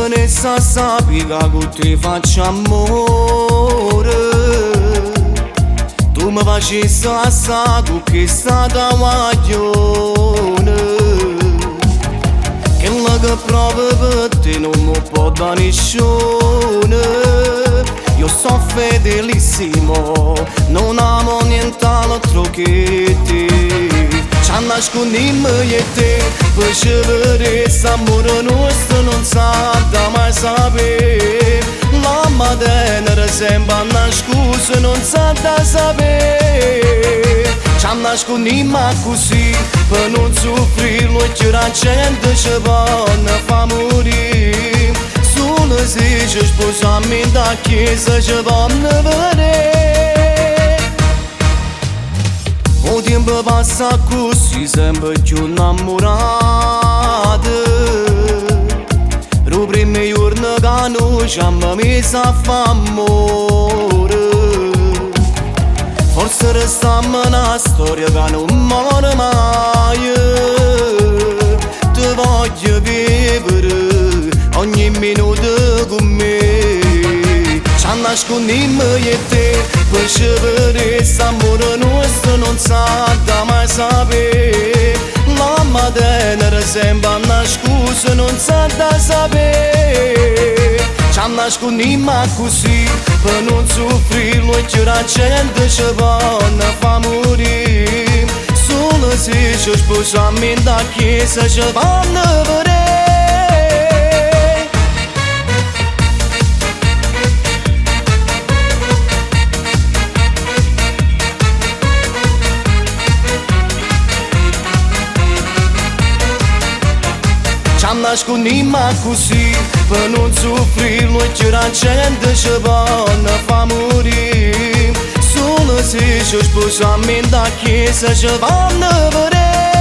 Vanessa sapiga che ti faccio amore. Tu mi faci sassa con questa guaglione, che la che provo per te non mi può dare nessuno. Io so fedelissimo, non amo nient'altro che te. Ci nascondiamo io e te, per scegliere s'amore nostro non sa da mai sapere. La mattina sembra una scusa, non sa da sapere. Ci nascondiamo così, per non soffrirlo e che la gente ci va fa morire. Solo se ci sposiamo da chiesa ci vanno vedere. O tempo passa così, sempre più innamorata. Ru primi giorni che noi ci abbiamo messo a fare amore. Forse restiamo una storia che non muore mai. Ti voglio vivere ogni minuto con me. Ci nascondiamo io e te, per scegliere s'amore nostro non sa da mai sapere. La mattina sembra una scusa, non sa da sapere. Ci nascondiamo così, per non soffrirlo e che la gente ci va fa morire. Solo se ci sposiamo da chiesa ci vanno vedere. Ci nascondiamo così, per non soffrirlo e che la gente ci va fa morire. Solo se ci sposiamo da chiesa ci vanno vedere.